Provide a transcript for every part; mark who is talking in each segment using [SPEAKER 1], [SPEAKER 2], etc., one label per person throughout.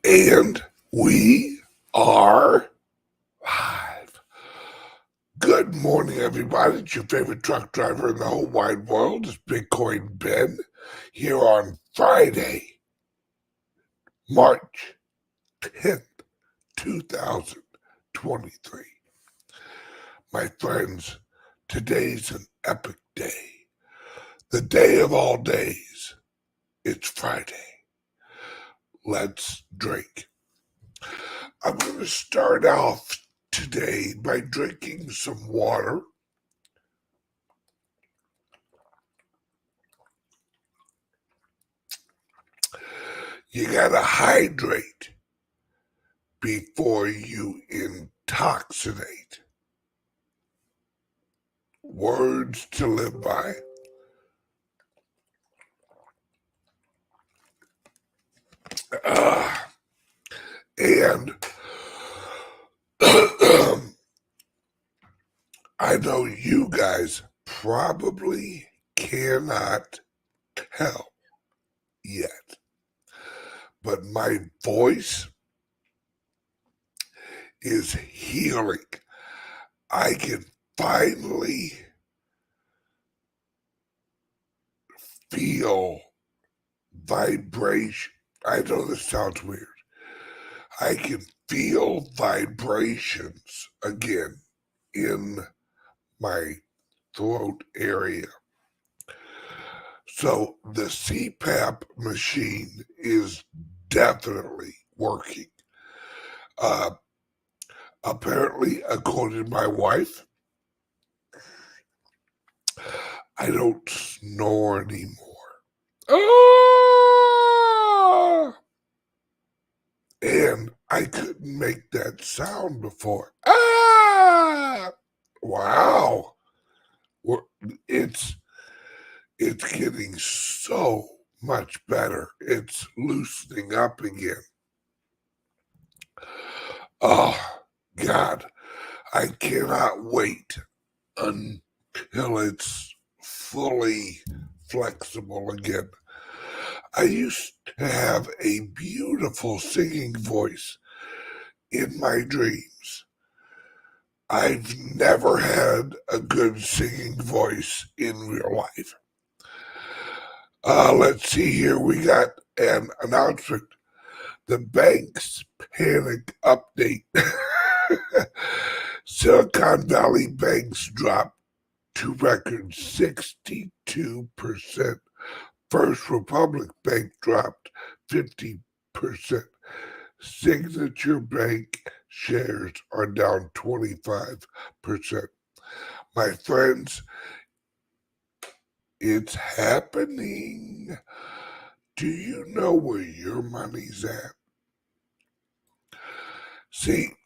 [SPEAKER 1] And we are live. Good morning, everybody. It's your favorite truck driver in the whole wide world. It's Bitcoin Ben here on Friday, March 10th, 2023. My friends, today's an epic day. The day of all days. It's Friday. Let's drink. I'm going to start off today by drinking some water. You gotta hydrate before you intoxicate. Words to live by. And I know you guys probably cannot tell yet, but my voice is healing. I can finally feel vibration. I know this sounds weird. I can feel vibrations again in my throat area. So the CPAP machine is definitely working. Apparently, according to my wife, I don't snore anymore. Ah! And I couldn't make that sound before. Ah! Wow. It's getting so much better. It's loosening up again. Oh, God. I cannot wait until it's fully flexible again. I used to have a beautiful singing voice in my dreams. I've never had a good singing voice in real life. Let's see here. We got an announcement. The bank's panic update. Silicon Valley banks dropped to record 62%. First Republic Bank dropped 50%. Signature Bank shares are down 25%. My friends, it's happening. Do you know where your money's at? See,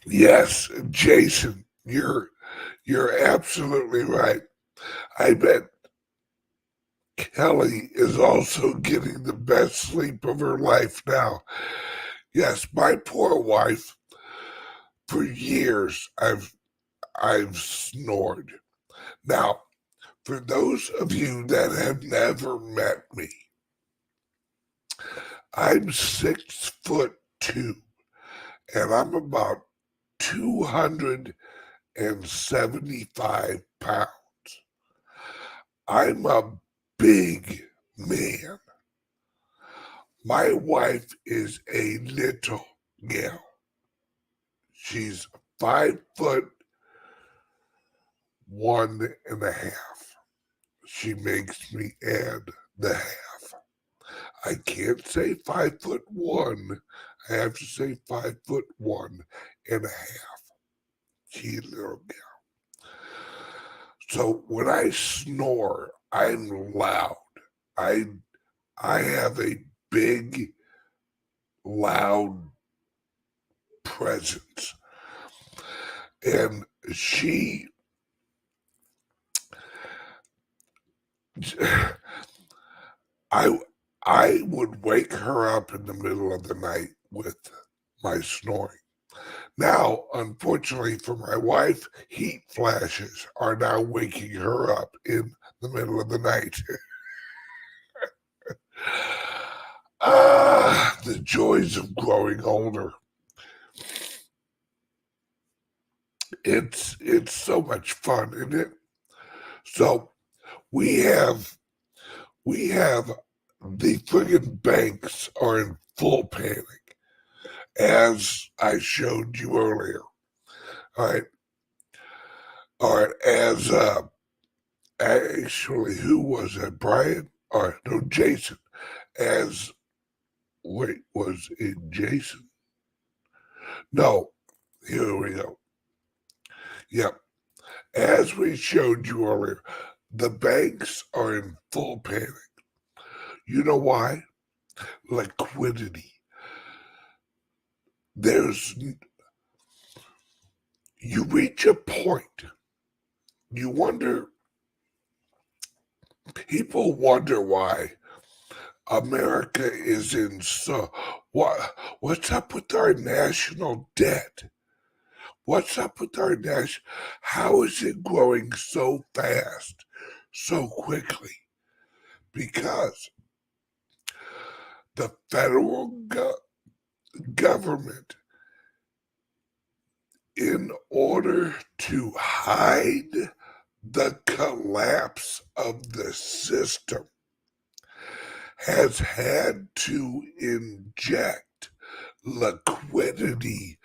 [SPEAKER 1] yes, Jason, you're absolutely right. I bet Kelly is also getting the best sleep of her life now. Yes, my poor wife, for years I've snored. Now, for those of you that have never met me, I'm 6'2", and I'm about 275 pounds. I'm a big man. My wife is a little gal. She's 5'1.5". She makes me add the half. I can't say 5'1". I have to say 5'1.5". She little gal. So when I snore, I'm loud. I have a big, loud presence. And I would wake her up in the middle of the night with my snoring. Now, unfortunately for my wife, heat flashes are now waking her up in the middle of the night. The joys of growing older. It's so much fun, isn't it? So we have the friggin' banks are in full panic, as I showed you earlier. All right. All right, as actually, who was that? Brian? Or no, Jason. As wait, was it Jason? No, here we go. Yep. As we showed you earlier, the banks are in full panic. You know why? Liquidity. You reach a point, you wonder, people wonder why America is in what's up with our national debt? What's up with our national, how is it growing so fast, so quickly? Because the federal government, in order to hide the collapse of the system, has had to inject liquidity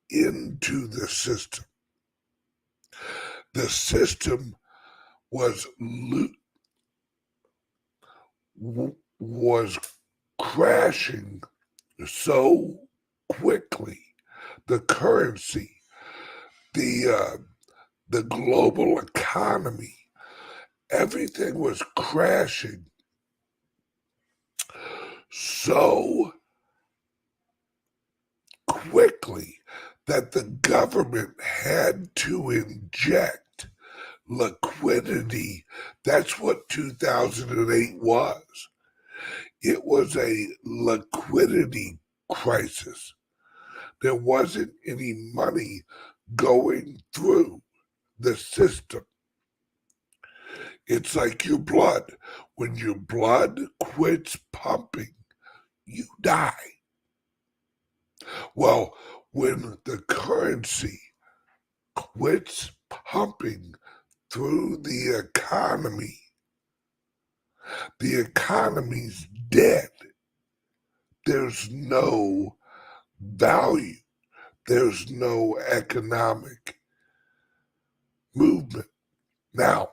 [SPEAKER 1] into the system. The system was crashing so quickly. The currency, the global economy, everything was crashing so quickly that the government had to inject liquidity. That's what 2008 was. It was a liquidity crisis. There wasn't any money going through the system. It's like your blood. When your blood quits pumping, you die. Well, when the currency quits pumping through the economy's dead. There's no value. There's no economic movement. Now,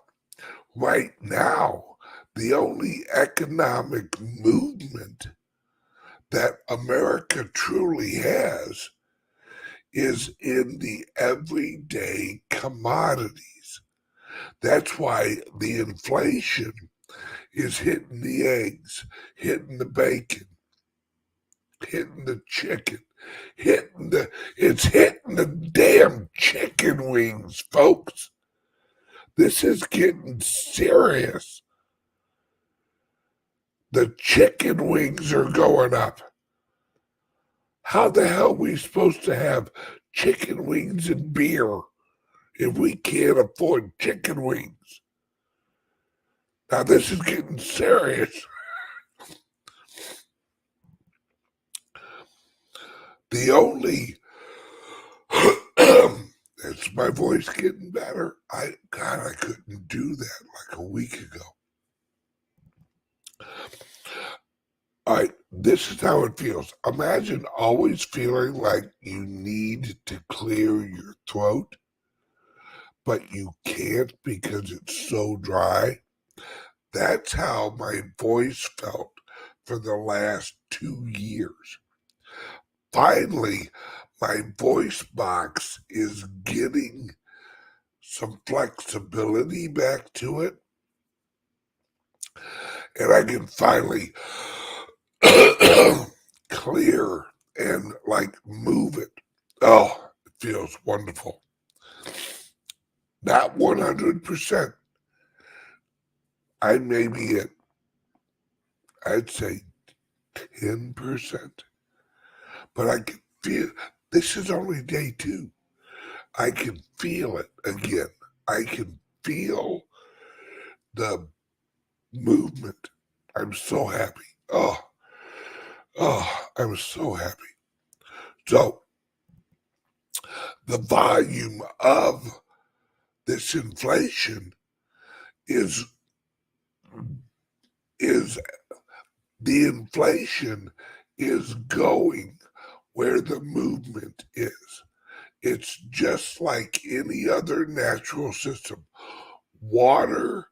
[SPEAKER 1] right now, the only economic movement that America truly has is in the everyday commodities. That's why the inflation is hitting the eggs, hitting the bacon, hitting the chicken, it's hitting the damn chicken wings, folks. This is getting serious. The chicken wings are going up. How the hell are we supposed to have chicken wings and beer if we can't afford chicken wings? Now this is getting serious. The only is my voice getting better? I couldn't do that like a week ago. All right, this is how it feels. Imagine always feeling like you need to clear your throat, but you can't because it's so dry. That's how my voice felt for the last 2 years. Finally, my voice box is getting some flexibility back to it, and I can finally clear and like move it. Oh, it feels wonderful. Not 100%. I may be at, I'd say 10%. But I can feel, this is only day 2. I can feel it again. I can feel the movement. I'm so happy. Oh, I'm so happy. So the volume of this inflation is is the inflation is going where the movement is. It's just like any other natural system. Water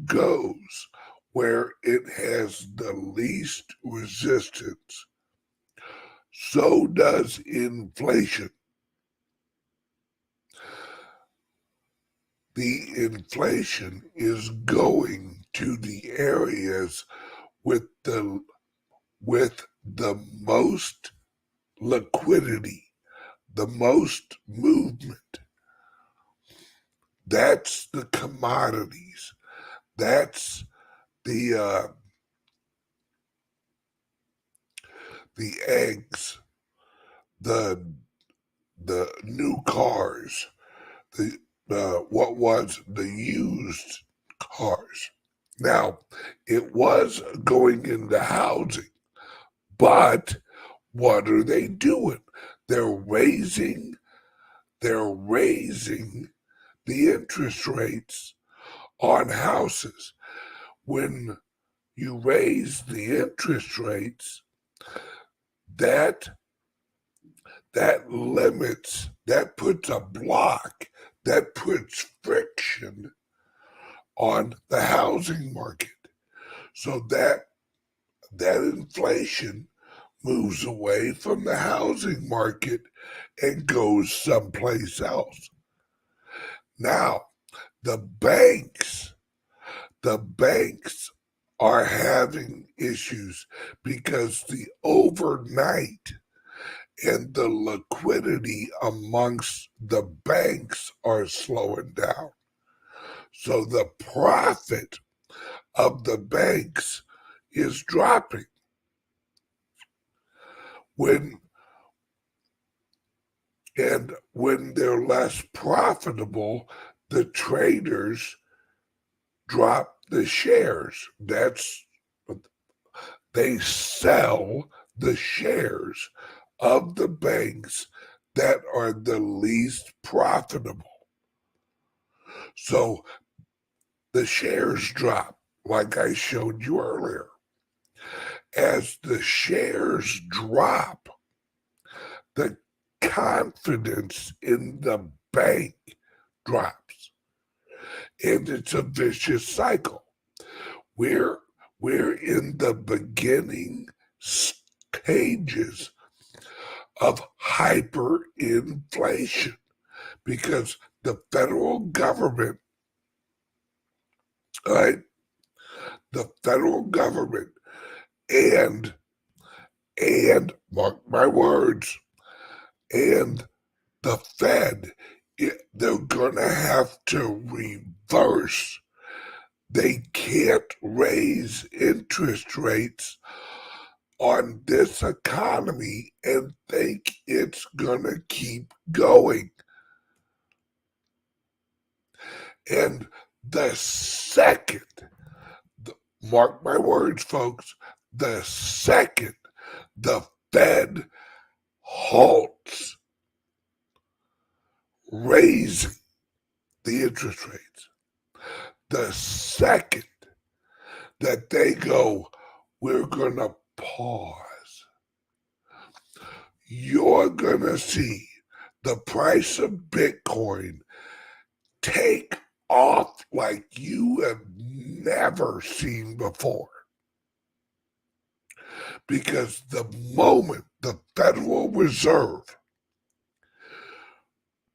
[SPEAKER 1] goes where it has the least resistance. So does inflation. The inflation is going to the areas with the most liquidity, the most movement. That's the commodities. That's the the eggs, the new cars, the what was the used cars. Now, it was going into housing, but what are they doing? They're raising the interest rates on houses. When you raise the interest rates, that limits, that puts a block, that puts friction on the housing market. So that inflation moves away from the housing market and goes someplace else. Now, the banks are having issues because the overnight and the liquidity amongst the banks are slowing down. So the profit of the banks is dropping. When they're less profitable, the traders drop the shares. They sell the shares of the banks that are the least profitable. So the shares drop, like I showed you earlier. As the shares drop, the confidence in the bank drops. And it's a vicious cycle. We're in the beginning stages of hyperinflation because the federal government, right? The federal government and mark my words, and the Fed, they're gonna have to reverse. They can't raise interest rates on this economy and think it's gonna keep going. And the second, mark my words, folks, the second the Fed halts raising the interest rates, the second that they go, we're going to pause, you're going to see the price of Bitcoin take off like you have never seen before. Because the moment the Federal Reserve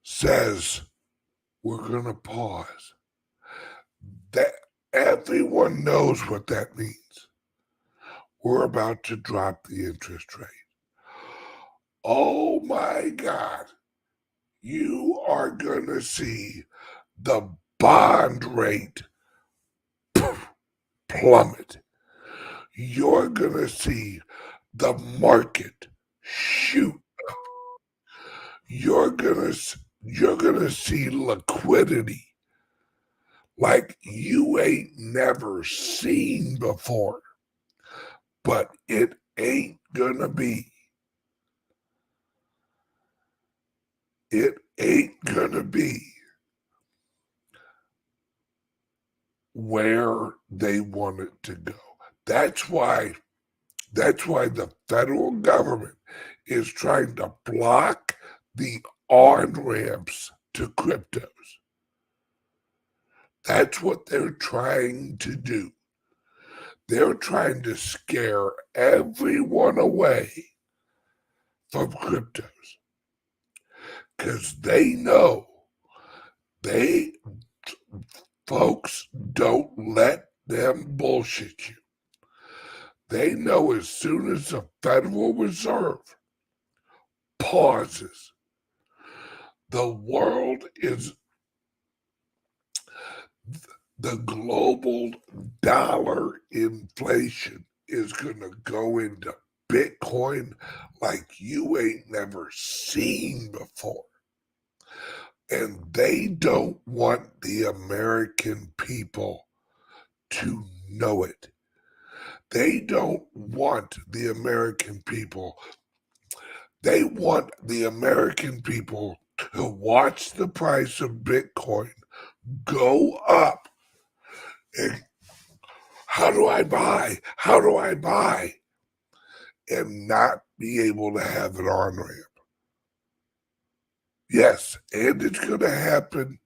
[SPEAKER 1] says we're going to pause, that everyone knows what that means. We're about to drop the interest rate. Oh my God. You are going to see the bond rate plummet. You're going to see the market shoot. You're going to see liquidity like you ain't never seen before. but it ain't gonna be. It ain't gonna be where they want it to go. That's why the federal government is trying to block the on-ramps to cryptos. That's what they're trying to do. They're trying to scare everyone away from cryptos because they know folks don't let them bullshit you. They know as soon as the Federal Reserve pauses, the global dollar inflation is going to go into Bitcoin like you ain't never seen before. And they don't want the American people to know it. They don't want the American people. They want the American people to watch the price of Bitcoin go up. And how do I buy? How do I buy? And not be able to have an on-ramp. Yes, and it's going to happen.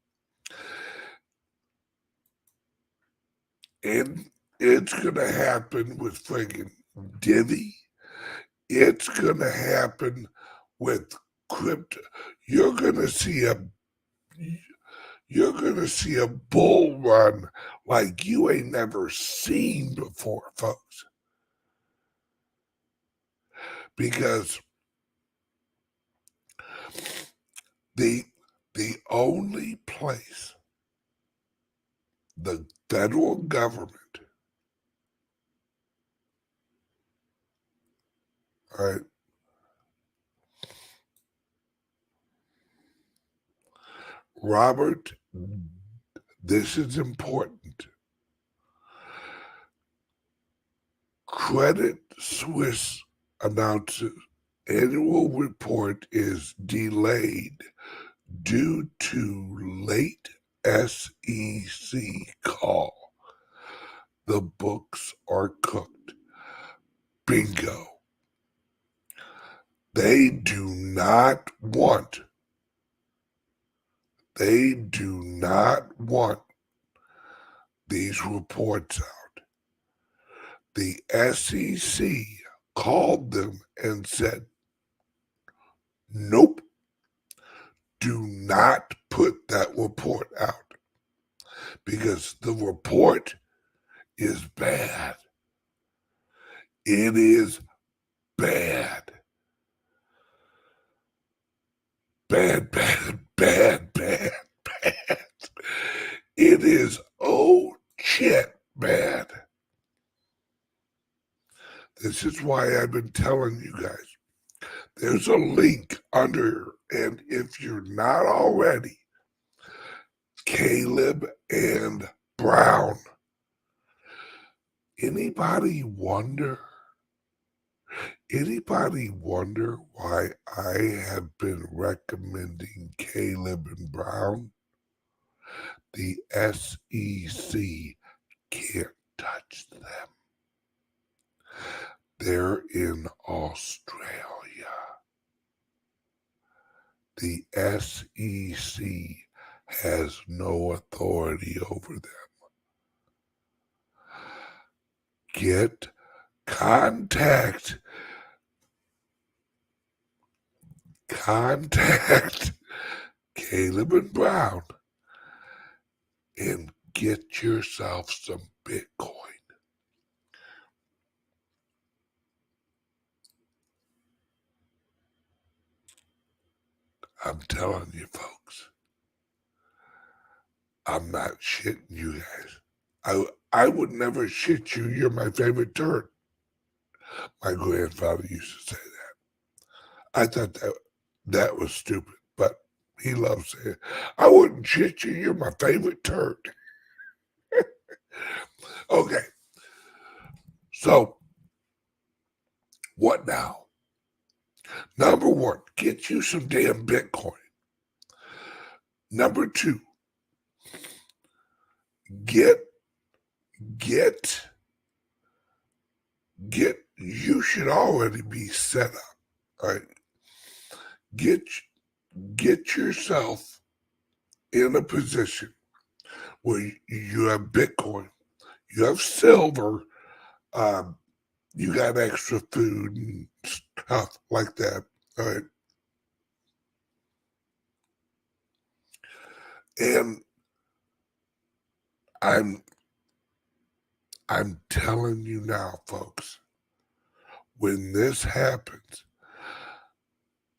[SPEAKER 1] And it's going to happen with friggin' Divvy. It's going to happen with crypto. You're going to see a bull run like you ain't never seen before, folks. Because the only place the federal government, all right, Robert, this is important. Credit Suisse announces annual report is delayed due to late SEC call. The books are cooked. Bingo. They do not want these reports out. The SEC called them and said, nope, do not put that report out because the report is bad. It is bad. Bad, bad, bad, bad, bad. It is oh shit bad. This is why I've been telling you guys. There's a link under, and if you're not already, Caleb and Brown. Anybody wonder why I have been recommending Caleb and Brown? The SEC can't touch them. They're in Australia. The SEC has no authority over them. Contact Caleb and Brown and get yourself some Bitcoin. I'm telling you, folks, I'm not shitting you guys. I would never shit you. You're my favorite turd. My grandfather used to say that. I thought that was stupid, but he loves saying, I wouldn't shit you. You're my favorite turd. Okay. So What now? Number one, get you some damn Bitcoin. Number two, get, you should already be set up, all right? Get yourself in a position where you have Bitcoin, you have silver, you got extra food and stuff like that, all right? And I'm telling you now, folks, when this happens,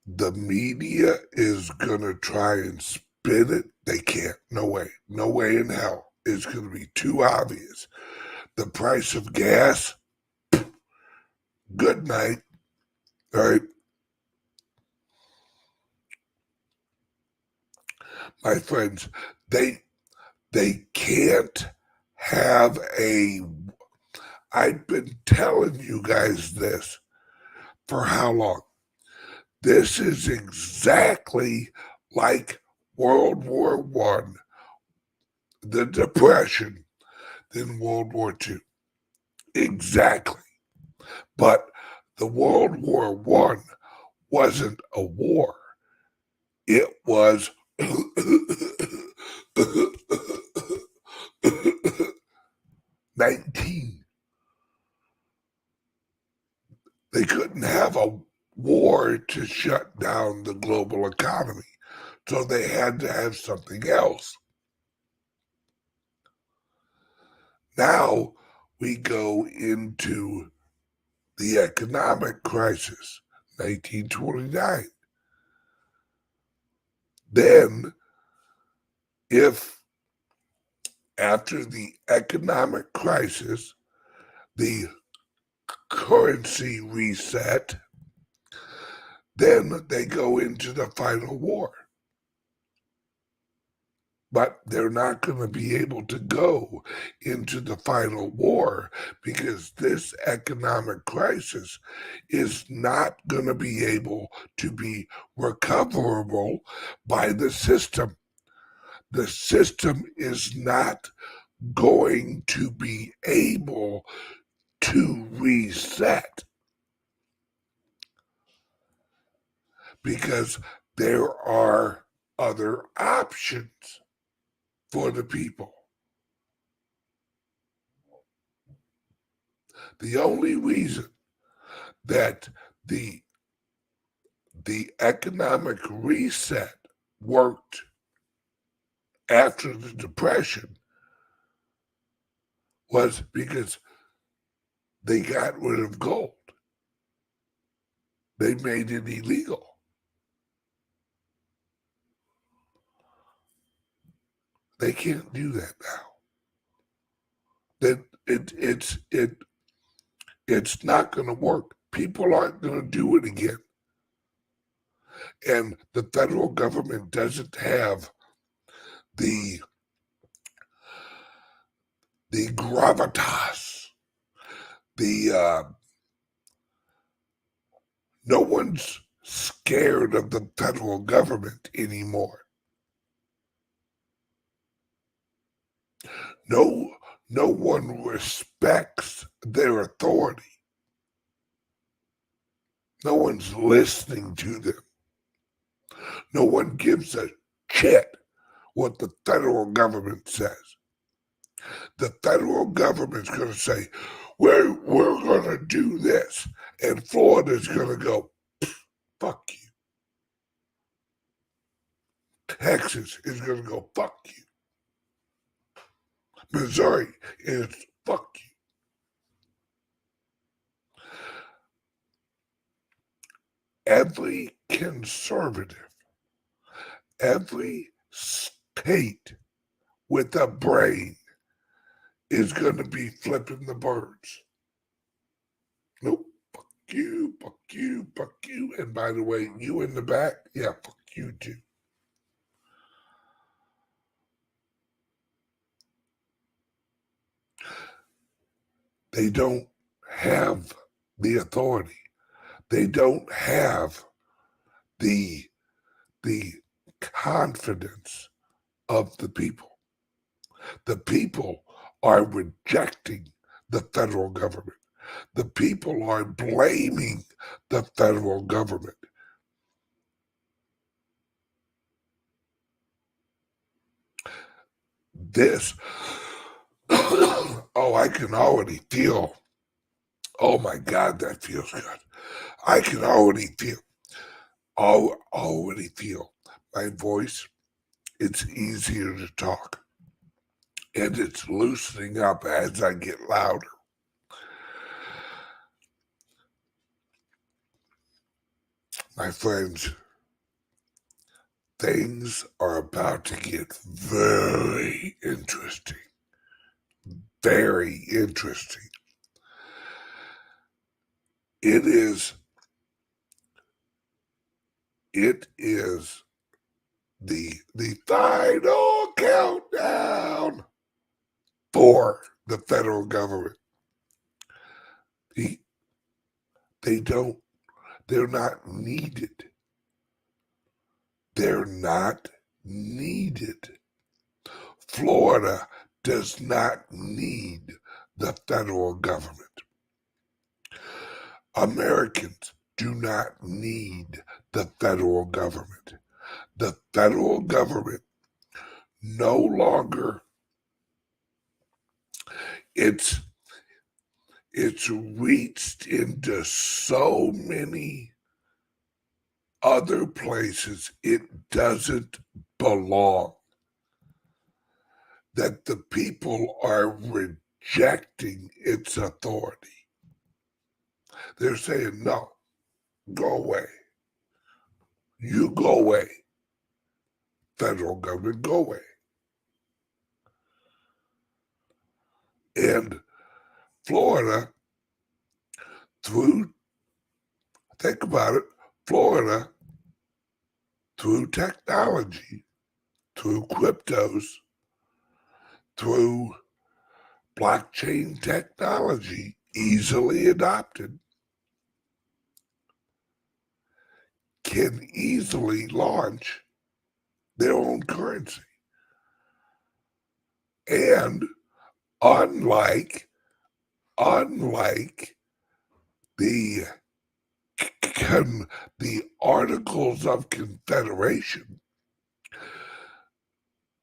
[SPEAKER 1] the media is gonna try and spin it. They can't. No way. No way in hell. It's gonna be too obvious. The price of gas, good night. All right. My friends, they can't have a, I've been telling you guys this for how long? This is exactly like World War One, the Depression, then World War Two. Exactly. But the World War One wasn't a war. It was 19. They couldn't have a war to shut down the global economy. So they had to have something else. Now we go into the economic crisis, 1929. Then, if after the economic crisis, the currency reset, then they go into the final war. But they're not going to be able to go into the final war because this economic crisis is not going to be able to be recoverable by the system. The system is not going to be able to reset because there are other options for the people. The only reason that the economic reset worked after the Depression was because they got rid of gold. They made it illegal. They can't do that now. That it's not going to work. People aren't going to do it again. And the federal government doesn't have the gravitas, no one's scared of the federal government anymore. No one respects their authority. No one's listening to them. No one gives a shit what the federal government says. The federal government's going to say, we're going to do this. And Florida's going to go, fuck you. Texas is going to go, fuck you. Missouri is, fuck you. Every conservative, every state with a brain is going to be flipping the birds. Nope, fuck you, fuck you, fuck you. And by the way, you in the back, yeah, fuck you too. They don't have the authority. They don't have the confidence of the people. The people are rejecting the federal government. The people are blaming the federal government. This, oh, I can already feel, oh my God, that feels good. I can already feel my voice. It's easier to talk, and it's loosening up as I get louder. My friends, things are about to get very interesting. Very interesting. It is the final countdown for the federal government. They're not needed. They're not needed. Florida does not need the federal government. Americans do not need the federal government. The federal government no longer, it's reached into so many other places it doesn't belong, that the people are rejecting its authority. They're saying, no, go away. You go away. Federal government, go away. And Florida, think about it, Florida, through technology, through cryptos, through blockchain technology, easily adopted, can easily launch their own currency. And unlike the Articles of Confederation,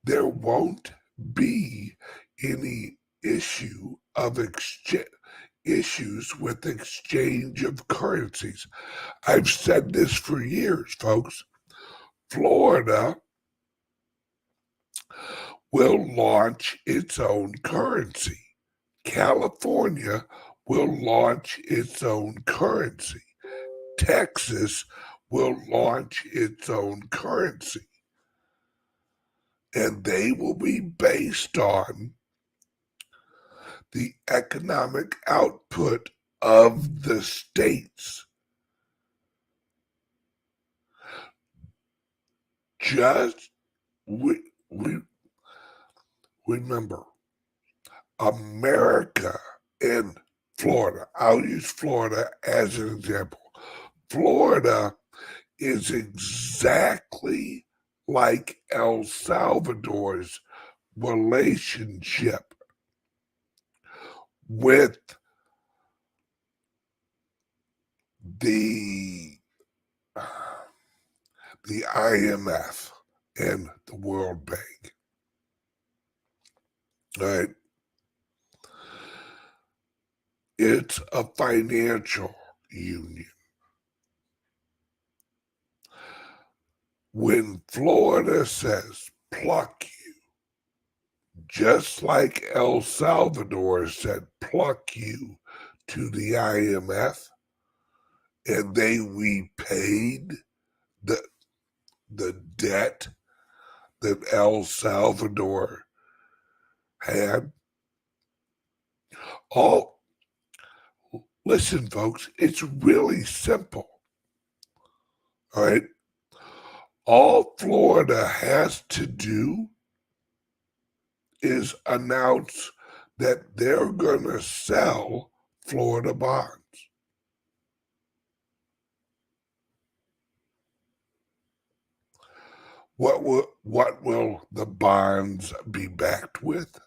[SPEAKER 1] there won't be any issue of issues with exchange of currencies. I've said this for years, folks. Florida will launch its own currency. California will launch its own currency. Texas will launch its own currency. And they will be based on the economic output of the states. Just we remember, America and Florida. I'll use Florida as an example. Florida is exactly like El Salvador's relationship with the IMF and the World Bank. Right? It's a financial union. When Florida says pluck you, just like El Salvador said pluck you to the IMF, and they repaid the debt that El Salvador had. Listen, folks, it's really simple. All right. All Florida has to do is announce that they're going to sell Florida bonds. What will the bonds be backed with?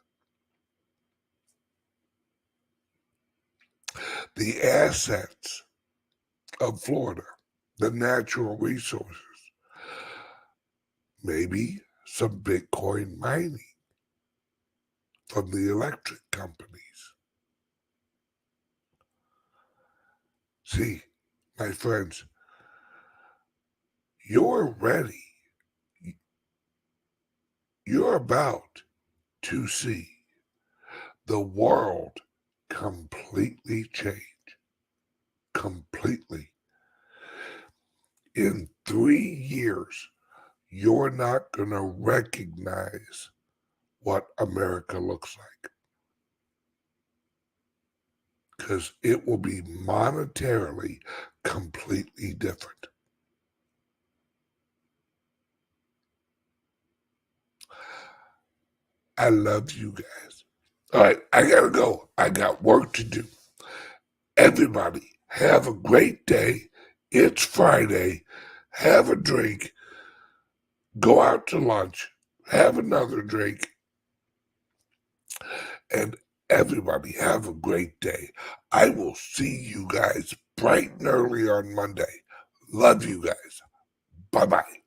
[SPEAKER 1] The assets of Florida, the natural resources, maybe some Bitcoin mining from the electric companies. See, my friends, you're ready. You're about to see the world completely change. Completely. In 3 years, you're not going to recognize what America looks like, because it will be monetarily completely different. I love you guys. All right, I gotta go. I got work to do. Everybody, have a great day. It's Friday. Have a drink. Go out to lunch. Have another drink. And everybody, have a great day. I will see you guys bright and early on Monday. Love you guys. Bye-bye.